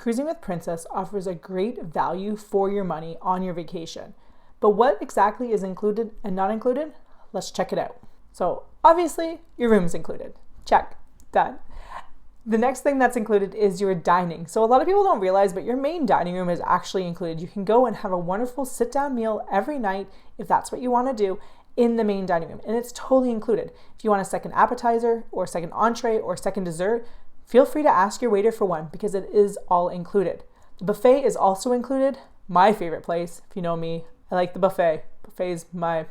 Cruising with Princess offers a great value for your money on your vacation. But what exactly is included and not included? Let's check it out. So obviously your room's included. Check, done. The next thing that's included is your dining. So a lot of people don't realize, but your main dining room is actually included. You can go and have a wonderful sit-down meal every night if that's what you want to do in the main dining room, and it's totally included. If you want a second appetizer or second entree or second dessert, feel free to ask your waiter for one because it is all included. The buffet is also included. My favorite place, if you know me, I like the buffet. Buffet is my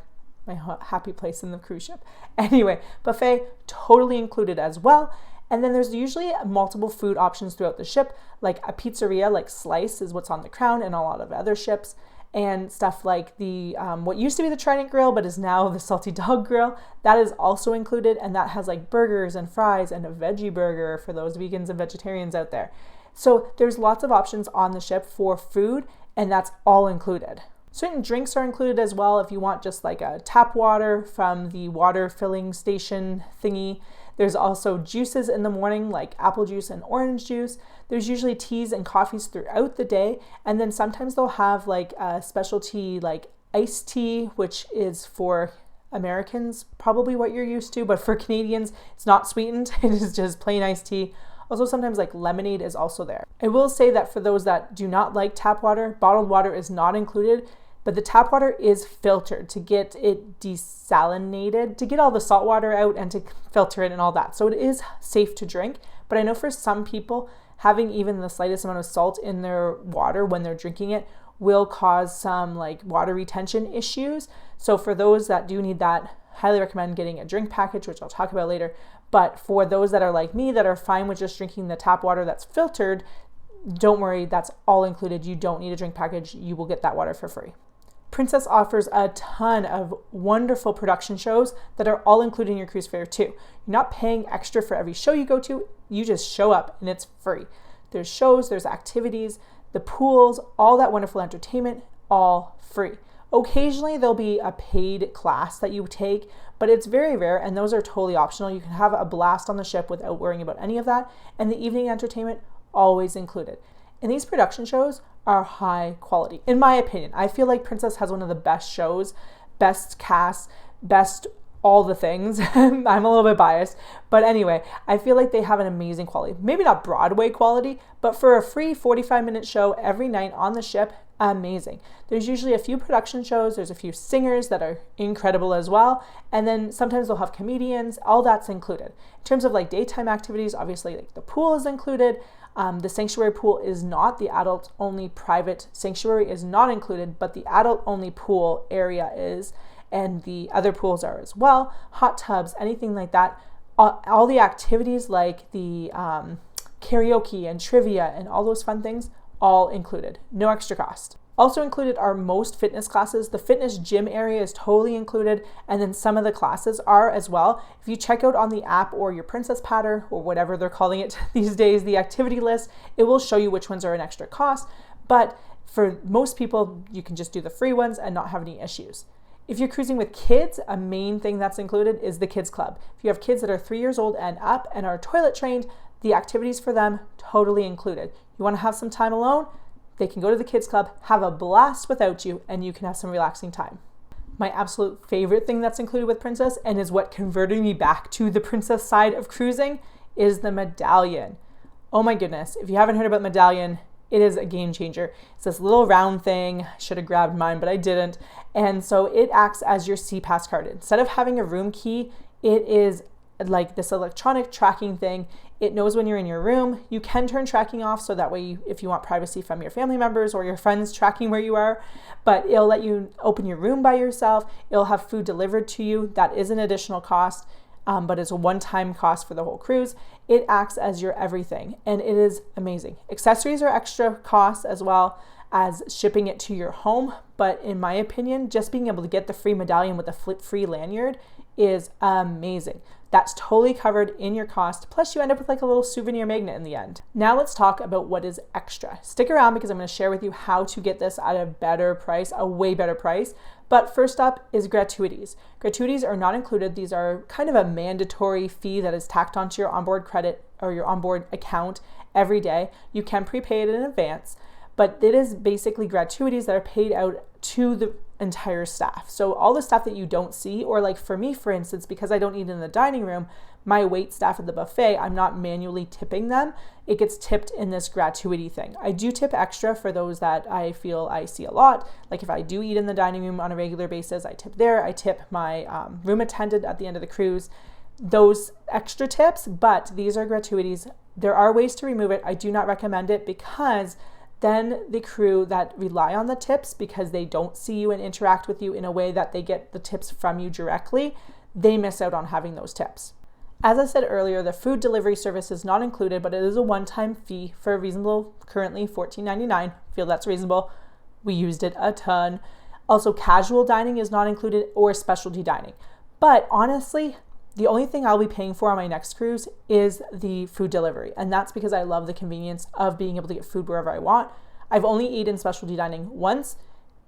happy place in the cruise ship. Anyway, buffet totally included as well. And then there's usually multiple food options throughout the ship, like a pizzeria like Slice is what's on the Crown and a lot of other ships, and stuff like the what used to be the Trident Grill but is now the Salty Dog Grill. That is also included, and that has like burgers and fries and a veggie burger for those vegans and vegetarians out there. So there's lots of options on the ship for food, and that's all included. Certain drinks are included as well if you want just like a tap water from the water filling station thingy. There's also juices in the morning like apple juice and orange juice. There's usually teas and coffees throughout the day. And then sometimes they'll have like a specialty like iced tea, which is for Americans, probably what you're used to. But for Canadians, it's not sweetened. It is just plain iced tea. Also, sometimes like lemonade is also there. I will say that for those that do not like tap water, bottled water is not included. But the tap water is filtered to get it desalinated, to get all the salt water out and to filter it and all that. So it is safe to drink. But I know for some people, having even the slightest amount of salt in their water when they're drinking it will cause some like water retention issues. So for those that do need that, highly recommend getting a drink package, which I'll talk about later. But for those that are like me, that are fine with just drinking the tap water that's filtered, don't worry, that's all included. You don't need a drink package. You will get that water for free. Princess offers a ton of wonderful production shows that are all included in your cruise fare too. You're not paying extra for every show you go to. You just show up and it's free. There's shows, there's activities, the pools, all that wonderful entertainment, all free. Occasionally there'll be a paid class that you take, but it's very rare and those are totally optional. You can have a blast on the ship without worrying about any of that. And the evening entertainment, always included. And these production shows are high quality. In my opinion, I feel like Princess has one of the best shows, best cast, best all the things. I'm a little bit biased, but anyway, I feel like they have an amazing quality. Maybe not Broadway quality, but for a free 45-minute show every night on the ship, amazing. There's usually a few production shows, there's a few singers that are incredible as well, and then sometimes they'll have comedians, all that's included. In terms of like daytime activities, obviously like the pool is included. The sanctuary pool is not. The adult-only private sanctuary is not included, but the adult-only pool area is, and the other pools are as well. Hot tubs, anything like that. All the activities like the karaoke and trivia and all those fun things, all included. No extra cost. Also included are most fitness classes. The fitness gym area is totally included, and then some of the classes are as well. If you check out on the app or your Princess Patter or whatever they're calling it these days, the activity list, it will show you which ones are an extra cost. But for most people, you can just do the free ones and not have any issues. If you're cruising with kids, a main thing that's included is the kids club. If you have kids that are 3 years old and up and are toilet trained, the activities for them totally included. You want to have some time alone? They can go to the kids club, have a blast without you, and you can have some relaxing time. My absolute favorite thing that's included with Princess, and is what converted me back to the Princess side of cruising, is the medallion. Oh my goodness, if you haven't heard about medallion, it is a game changer. It's this little round thing. I should have grabbed mine, but I didn't. And so it acts as your SeaPass card. Instead of having a room key, it is like this electronic tracking thing. It knows when you're in your room. You can turn tracking off so that way if you want privacy from your family members or your friends tracking where you are, but it'll let you open your room by yourself. It'll have food delivered to you. That is an additional cost, but it's a one-time cost for the whole cruise. It acts as your everything, and it is amazing. Accessories are extra costs as well as shipping it to your home, but in my opinion, just being able to get the free medallion with a free lanyard is amazing. That's totally covered in your cost. Plus you end up with like a little souvenir magnet in the end. Now let's talk about what is extra. Stick around because I'm going to share with you how to get this at a better price, a way better price. But first up is gratuities. Gratuities are not included. These are kind of a mandatory fee that is tacked onto your onboard credit or your onboard account every day. You can prepay it in advance, but it is basically gratuities that are paid out to the entire staff. So all the stuff that you don't see, or like for me, for instance, because I don't eat in the dining room, my wait staff at the buffet, I'm not manually tipping them. It gets tipped in this gratuity thing. I do tip extra for those that I feel I see a lot. Like if I do eat in the dining room on a regular basis, I tip there. I tip my room attendant at the end of the cruise. Those extra tips, but these are gratuities. There are ways to remove it. I do not recommend it because then the crew that rely on the tips because they don't see you and interact with you in a way that they get the tips from you directly, they miss out on having those tips. As I said earlier, the food delivery service is not included, but it is a one-time fee for a reasonable, currently $14.99. Feel that's reasonable. We used it a ton. Also, casual dining is not included or specialty dining. But honestly, the only thing I'll be paying for on my next cruise is the food delivery. And that's because I love the convenience of being able to get food wherever I want. I've only eaten specialty dining once.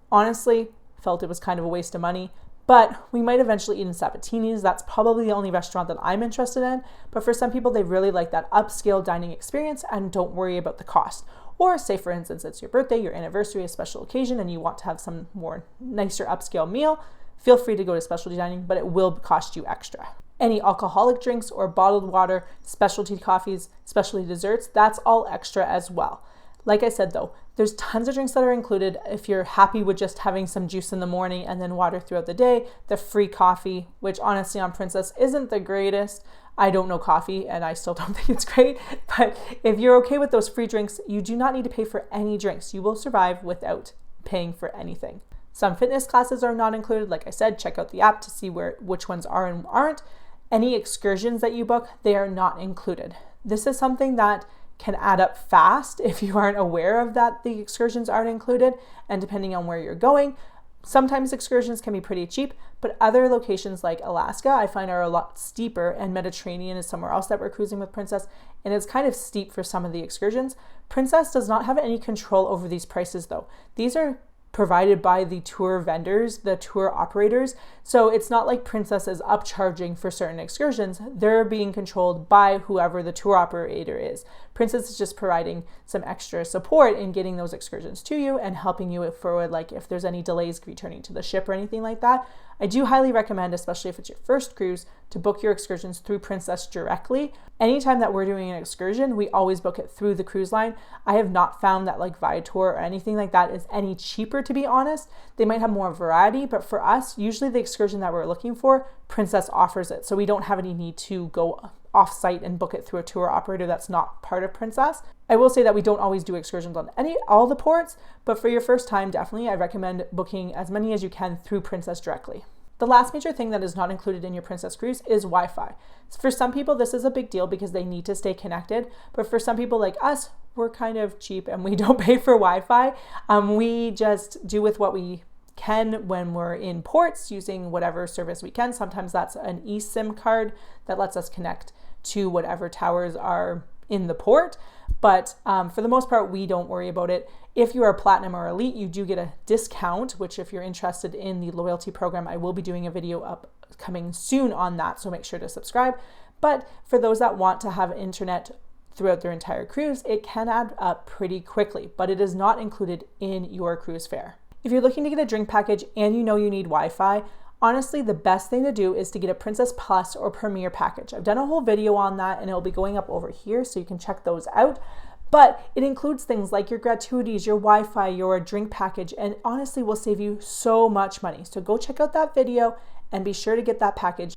Honestly, felt it was kind of a waste of money, but we might eventually eat in Sabatini's. That's probably the only restaurant that I'm interested in. But for some people, they really like that upscale dining experience and don't worry about the cost. Or say, for instance, it's your birthday, your anniversary, a special occasion, and you want to have some more nicer upscale meal. Feel free to go to specialty dining, but it will cost you extra. Any alcoholic drinks or bottled water, specialty coffees, specialty desserts, that's all extra as well. Like I said though, there's tons of drinks that are included. If you're happy with just having some juice in the morning and then water throughout the day, the free coffee, which honestly on Princess isn't the greatest. I don't know coffee and I still don't think it's great, but if you're okay with those free drinks, you do not need to pay for any drinks. You will survive without paying for anything. Some fitness classes are not included. Like I said, check out the app to see which ones are and aren't. Any excursions that you book, they are not included. This is something that can add up fast if you aren't aware of that the excursions aren't included, and depending on where you're going, sometimes excursions can be pretty cheap, but other locations like Alaska I find are a lot steeper, and Mediterranean is somewhere else that we're cruising with Princess, and it's kind of steep for some of the excursions. Princess does not have any control over these prices though. These are provided by the tour vendors, the tour operators. So it's not like Princess is upcharging for certain excursions. They're being controlled by whoever the tour operator is. Princess is just providing some extra support in getting those excursions to you and helping you forward, like if there's any delays returning to the ship or anything like that. I do highly recommend, especially if it's your first cruise, to book your excursions through Princess directly. Anytime that we're doing an excursion, we always book it through the cruise line. I have not found that like Viator or anything like that is any cheaper, to be honest. They might have more variety, but for us, usually the excursion that we're looking for, Princess offers it. So we don't have any need to go off-site and book it through a tour operator that's not part of Princess. I will say that we don't always do excursions on all the ports, but for your first time, definitely I recommend booking as many as you can through Princess directly. The last major thing that is not included in your Princess cruise is Wi-Fi. For some people, this is a big deal because they need to stay connected, but for some people like us, we're kind of cheap and we don't pay for Wi-Fi. We just do with what we can when we're in ports using whatever service we can. Sometimes that's an eSIM card that lets us connect to whatever towers are in the port. But for the most part, we don't worry about it. If you are Platinum or Elite, you do get a discount, which if you're interested in the loyalty program, I will be doing a video upcoming soon on that, so make sure to subscribe. But for those that want to have internet throughout their entire cruise, it can add up pretty quickly, but it is not included in your cruise fare. If you're looking to get a drink package and you know you need Wi-Fi, honestly, the best thing to do is to get a Princess Plus or Premier package. I've done a whole video on that and it'll be going up over here, so you can check those out. But it includes things like your gratuities, your Wi-Fi, your drink package, and honestly will save you so much money. So go check out that video and be sure to get that package.